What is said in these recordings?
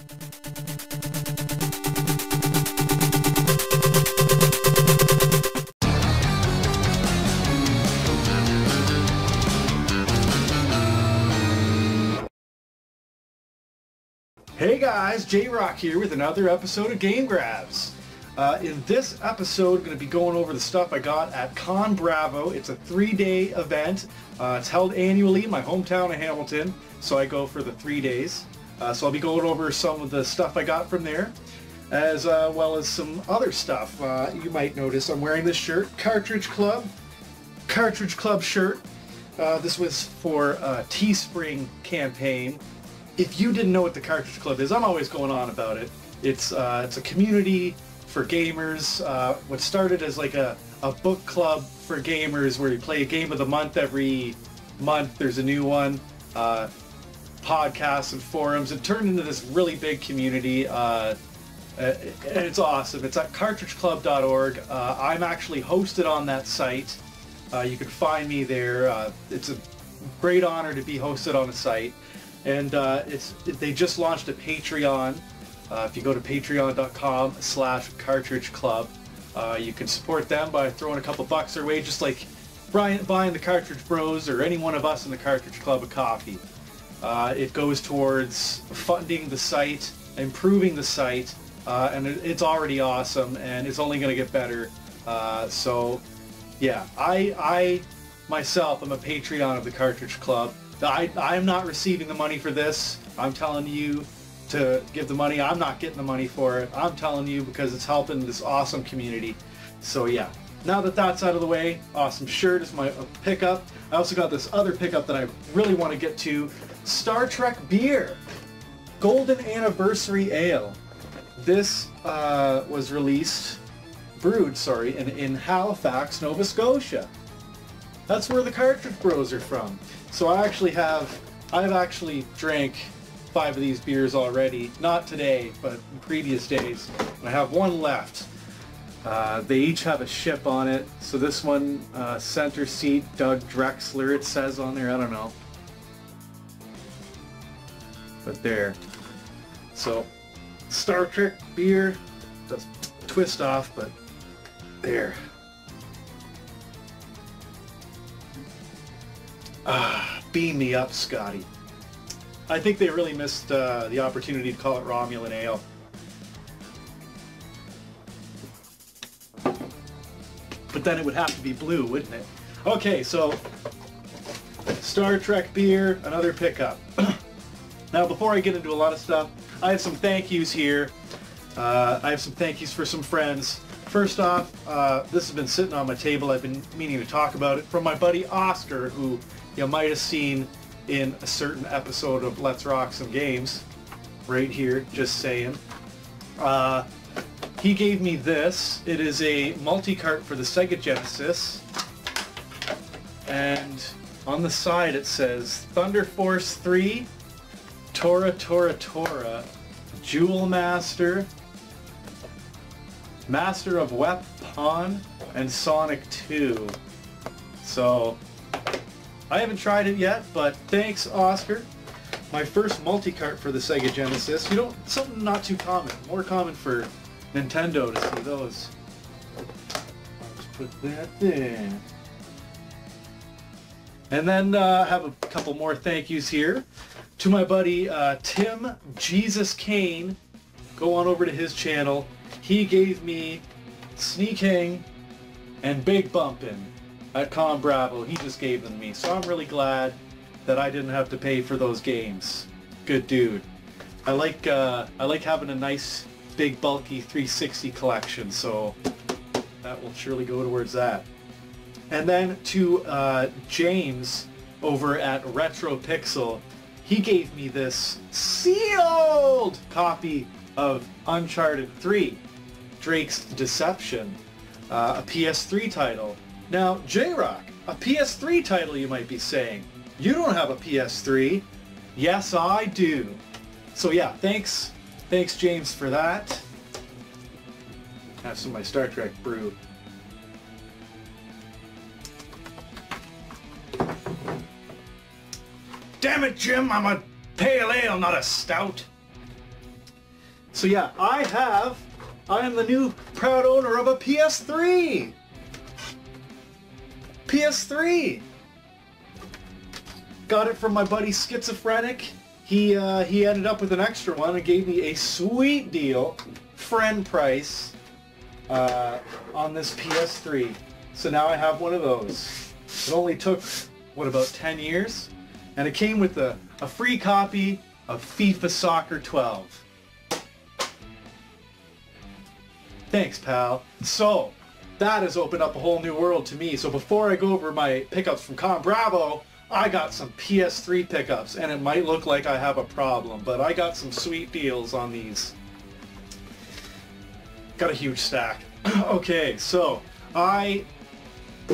Hey guys, JRock here with another episode of Game Grabs. In this episode, I'm going to be going over the stuff I got at Con Bravo. It's a 3-day event. It's held annually in my hometown of Hamilton, so I go for the 3 days. So I'll be going over some of the stuff I got from there, as well as some other stuff. You might notice I'm wearing this shirt, Cartridge Club shirt. This was for a Teespring campaign. If you didn't know what the Cartridge Club is, I'm always going on about it. It's a community for gamers. What started as like a book club for gamers where you play a game of the month every month. There's a new one. Podcasts and forums. It turned into this really big community. And it's awesome. It's at cartridgeclub.org. I'm actually hosted on that site. You can find me there. It's a great honor to be hosted on a site. And they just launched a Patreon. If you go to patreon.com/cartridgeclub, you can support them by throwing a couple bucks their way, just like buying the Cartridge Bros or any one of us in the Cartridge Club a coffee. It goes towards funding the site, improving the site, and it's already awesome, and it's only going to get better. So, yeah, I myself am a Patreon of the Cartridge Club. I'm not receiving the money for this. I'm telling you to give the money. I'm not getting the money for it. I'm telling you because it's helping this awesome community. So yeah, now that that's out of the way, awesome shirt is my pickup. I also got this other pickup that I really want to get to. Star Trek beer. Golden Anniversary Ale. This was brewed in Halifax, Nova Scotia. That's where the Cartridge Bros are from. So I've actually drank 5 of these beers already. Not today, but in previous days. And I have one left. They each have a ship on it. So this one, center seat, Doug Drexler, it says on there. I don't know. But there. So, Star Trek beer. Does twist off, but there. Beam me up, Scotty. I think they really missed the opportunity to call it Romulan Ale. But then it would have to be blue, wouldn't it? Okay, so Star Trek beer, another pickup. Now, before I get into a lot of stuff, I have some thank yous here. I have some thank yous for some friends. First off, this has been sitting on my table. I've been meaning to talk about it, from my buddy Oscar, who you might have seen in a certain episode of Let's Rock Some Games. Right here, just saying. He gave me this. It is a multi-cart for the Sega Genesis. And on the side it says Thunder Force 3, Tora Tora Tora, Jewel Master, Master of Weapon, and Sonic 2. So, I haven't tried it yet, but thanks, Oscar. My first multi-cart for the Sega Genesis. Something not too common. More common for Nintendo to see those. I'll just put that there. And then I have a couple more thank yous here. To my buddy Tim Jesus Kane. Go on over to his channel. He gave me Sneaking and Big Bumpin' at Con Bravo. He just gave them to me, so I'm really glad that I didn't have to pay for those games. Good dude. I like having a nice, big, bulky 360 collection, so that will surely go towards that. And then to James over at Retro Pixel, he gave me this sealed copy of Uncharted 3, Drake's Deception, a PS3 title. Now, JRock, a PS3 title, you might be saying. You don't have a PS3. Yes, I do. So yeah, thanks James for that. Have some of my Star Trek brew. Damn it, Jim, I'm a pale ale, not a stout. So yeah, I am the new proud owner of a PS3! PS3! Got it from my buddy Schizophrenic. He ended up with an extra one and gave me a sweet deal, friend price, on this PS3. So now I have one of those. It only took, what, about 10 years? And it came with a free copy of FIFA Soccer 12. Thanks, pal. So, that has opened up a whole new world to me. So before I go over my pickups from Com Bravo, I got some PS3 pickups, and it might look like I have a problem, but I got some sweet deals on these. Got a huge stack. Okay, so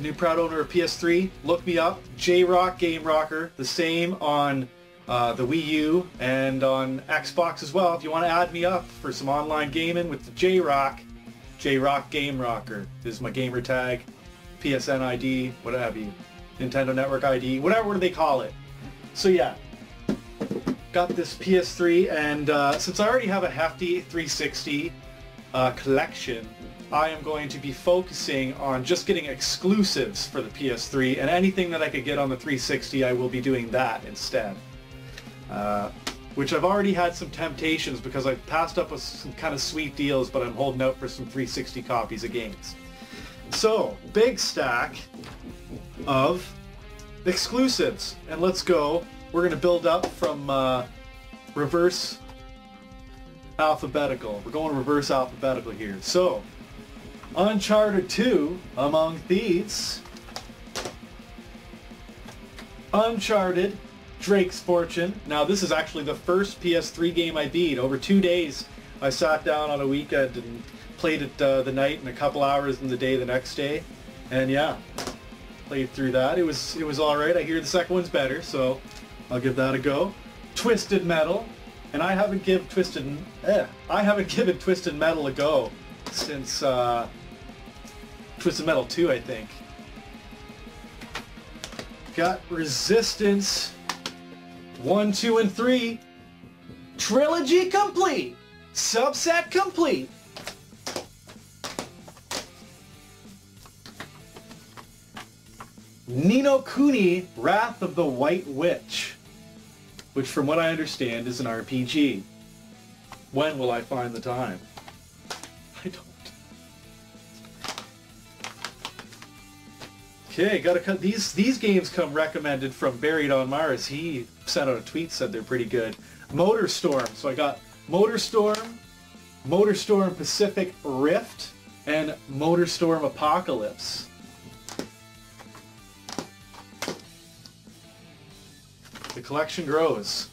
new proud owner of PS3, look me up, JRockGameRocker, the same on the Wii U and on Xbox as well. If you want to add me up for some online gaming with the JRockGameRocker is my gamer tag, PSN ID, what have you, Nintendo Network ID, whatever they call it. So yeah, got this PS3, and since I already have a hefty 360 collection, I am going to be focusing on just getting exclusives for the PS3, and anything that I could get on the 360, I will be doing that instead. Which I've already had some temptations because I've passed up with some kind of sweet deals, but I'm holding out for some 360 copies of games. So, big stack of exclusives, and let's go. We're going to build up from reverse alphabetical. We're going reverse alphabetical here. So, Uncharted 2, Among Thieves, Uncharted, Drake's Fortune. Now this is actually the first PS3 game I beat. Over 2 days I sat down on a weekend and played it the night and a couple hours in the day the next day. And yeah, played through that. It was alright. I hear the second one's better, so I'll give that a go. Twisted Metal. And I haven't given Twisted Metal a go since Twisted Metal 2, I think. Got Resistance 1, 2, and 3. Trilogy complete. Subset complete. Ni no Kuni, Wrath of the White Witch, which from what I understand is an RPG. When will I find the time? I don't. Okay, gotta cut these games come recommended from Buried on Mars. He sent out a tweet, said they're pretty good. Motorstorm. So I got Motorstorm, Motorstorm Pacific Rift, and Motorstorm Apocalypse. The collection grows.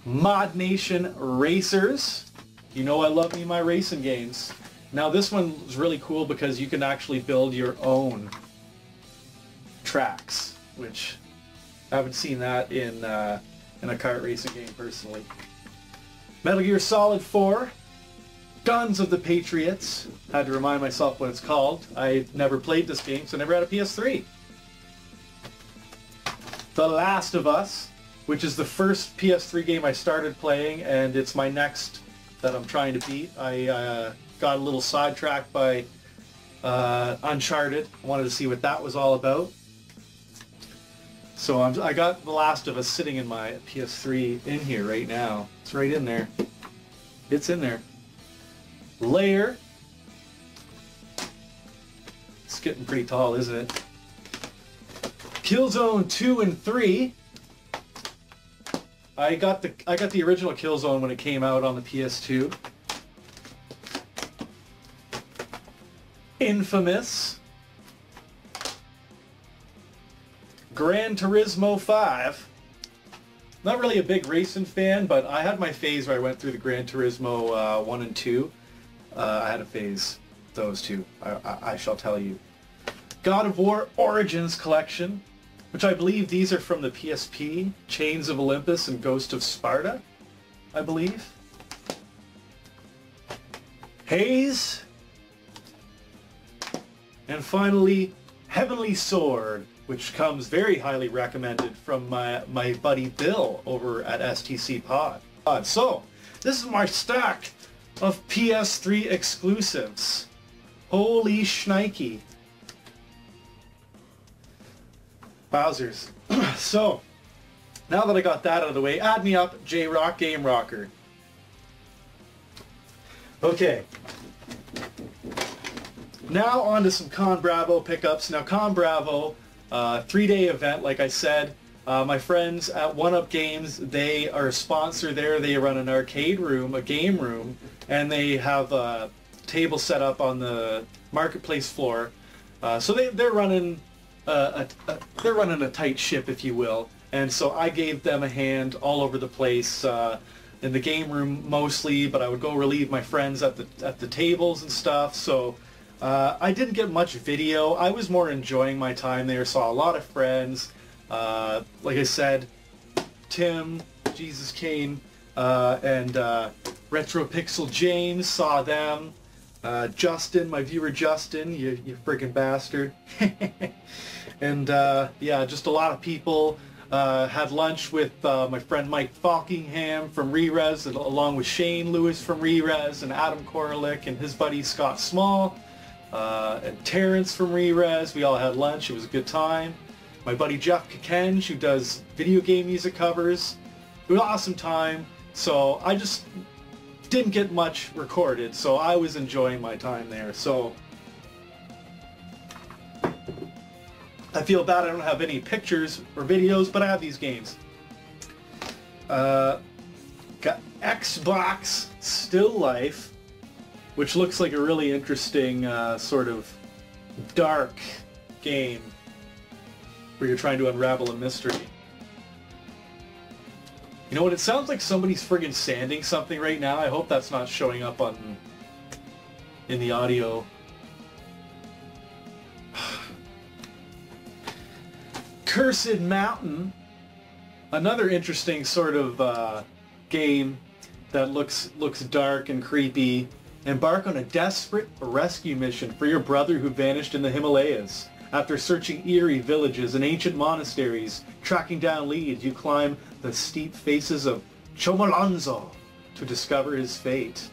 Mod Nation Racers. You know I love me my racing games. Now this one is really cool because you can actually build your own tracks, which I haven't seen that in a kart racing game personally. Metal Gear Solid 4, Guns of the Patriots. Had to remind myself what it's called. I never played this game, so I never had a PS3. The Last of Us, which is the first PS3 game I started playing, and it's my next that I'm trying to beat. I got a little sidetracked by Uncharted. I wanted to see what that was all about. So I got The Last of Us sitting in my PS3 in here right now. It's right in there. It's in there. Layer. It's getting pretty tall, isn't it? Killzone 2 and 3. I got the original Killzone when it came out on the PS2. Infamous. Gran Turismo 5. Not really a big racing fan, but I had my phase where I went through the Gran Turismo 1 and 2. I had a phase, those two, I shall tell you. God of War Origins Collection, which I believe these are from the PSP, Chains of Olympus and Ghost of Sparta, I believe. Haze. And finally, Heavenly Sword, which comes very highly recommended from my buddy Bill over at STC Pod. So, This is my stack of PS3 exclusives. Holy shnikey. Bowsers. So, now that I got that out of the way, add me up, JRockGameRocker. Okay. Now on to some Con Bravo pickups. Now Con Bravo, 3-day event, like I said. My friends at 1UP Games, they are a sponsor there. They run an arcade room, a game room, and they have a table set up on the marketplace floor. So they're running they're running a tight ship, if you will. And so I gave them a hand all over the place, in the game room mostly, but I would go relieve my friends at the tables and stuff. So I didn't get much video. I was more enjoying my time there. Saw a lot of friends. Like I said, Tim, Jesus Kane, and Retro Pixel James, saw them. Justin, my viewer Justin, you friggin' bastard. And yeah, just a lot of people. Had lunch with my friend Mike Falkingham from Re-Res, along with Shane Lewis from Re-Res, and Adam Koralik and his buddy Scott Small, and Terrence from Re-Res. We all had lunch. It was a good time. My buddy Jeff Kakenj, who does video game music covers. It was an awesome time. So I just didn't get much recorded, so I was enjoying my time there. So I feel bad I don't have any pictures or videos, but I have these games. Got Xbox Still Life, which looks like a really interesting sort of dark game where you're trying to unravel a mystery. You know what? It sounds like somebody's friggin' sanding something right now. I hope that's not showing up in the audio. Cursed Mountain, another interesting sort of game that looks dark and creepy. Embark on a desperate rescue mission for your brother who vanished in the Himalayas. After searching eerie villages and ancient monasteries, tracking down leads, you climb the steep faces of Chomalonzo to discover his fate.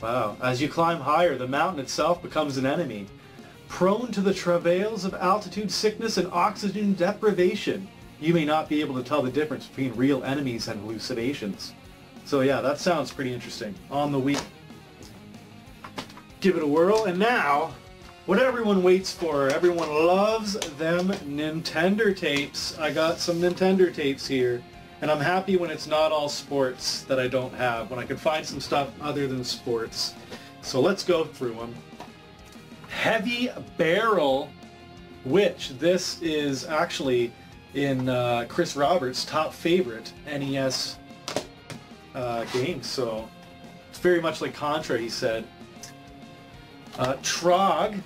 Wow. As you climb higher, the mountain itself becomes an enemy. Prone to the travails of altitude sickness and oxygen deprivation, you may not be able to tell the difference between real enemies and hallucinations. So yeah, that sounds pretty interesting. On the Wii. Give it a whirl, and now, what everyone waits for, everyone loves them Nintendo tapes. I got some Nintendo tapes here, and I'm happy when it's not all sports that I don't have, when I can find some stuff other than sports. So let's go through them. Heavy Barrel, which this is actually in Chris Roberts' top favorite NES game, so it's very much like Contra, he said. Trog,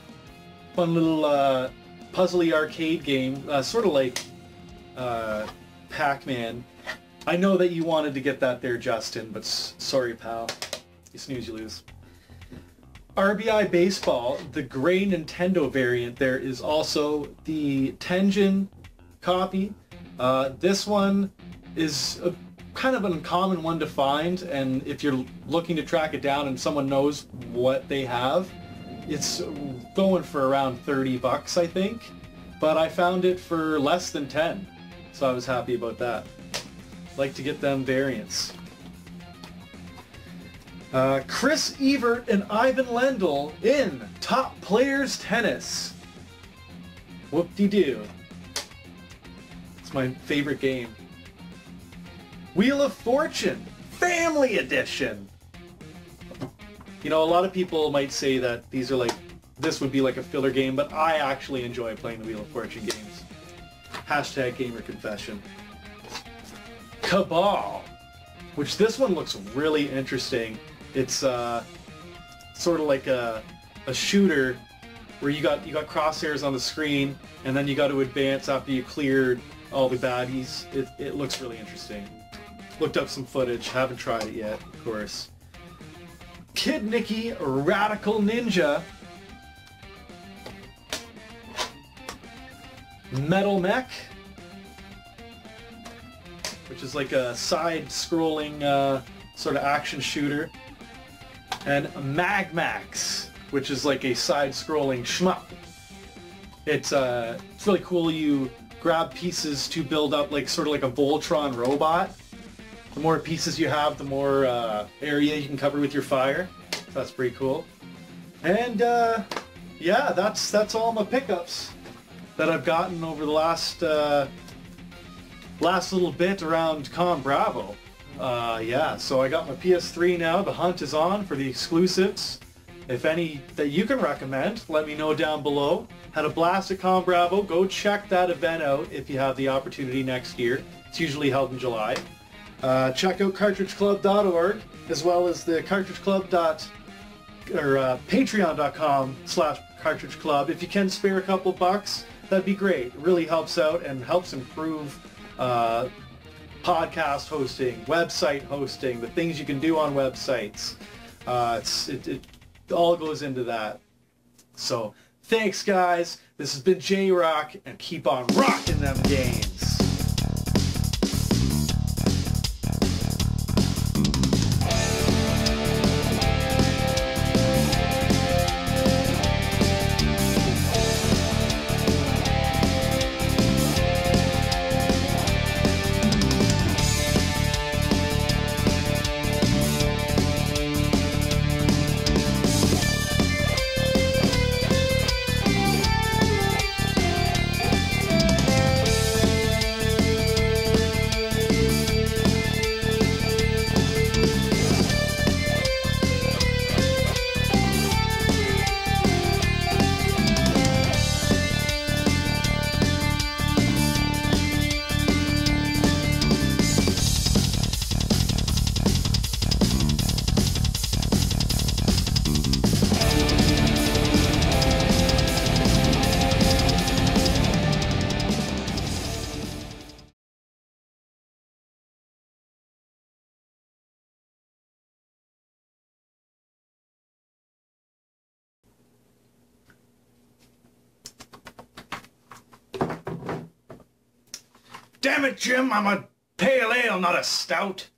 fun little puzzly arcade game, sort of like Pac-Man. I know that you wanted to get that there, Justin, but sorry, pal. You snooze, you lose. RBI Baseball, the gray Nintendo variant. There is also the Tengen copy. This one is a kind of an uncommon one to find, and if you're looking to track it down and someone knows what they have, it's going for around 30 bucks, I think, but I found it for less than 10, so I was happy about that. Like to get them variants. Chris Evert and Ivan Lendl in Top Players Tennis. Whoop-de-doo. It's my favorite game. Wheel of Fortune, Family Edition. You know, a lot of people might say that these are like, this would be like a filler game, but I actually enjoy playing the Wheel of Fortune games. Hashtag gamer confession. Cabal, which this one looks really interesting. It's sort of like a shooter where you got crosshairs on the screen, and then you got to advance after you cleared all the baddies. It looks really interesting. Looked up some footage, haven't tried it yet, of course. Kid Nicky Radical Ninja. Metal Mech, which is like a side-scrolling sort of action shooter. And Magmax, which is like a side-scrolling shmup. It's really cool. You grab pieces to build up like sort of like a Voltron robot. The more pieces you have, the more area you can cover with your fire. So that's pretty cool. And yeah, that's all my pickups that I've gotten over the last little bit around Con Bravo. Yeah, so I got my PS3 now. The hunt is on for the exclusives. If any that you can recommend, let me know down below. Had a blast at Con Bravo. Go check that event out if you have the opportunity next year. It's usually held in July. Check out cartridgeclub.org as well as the patreon.com/cartridgeclub. If you can spare a couple bucks, that'd be great. It really helps out and helps improve podcast hosting, website hosting, the things you can do on websites. It all goes into that. So thanks guys. This has been JRock, and keep on rocking them games. Damn it, Jim, I'm a pale ale, not a stout.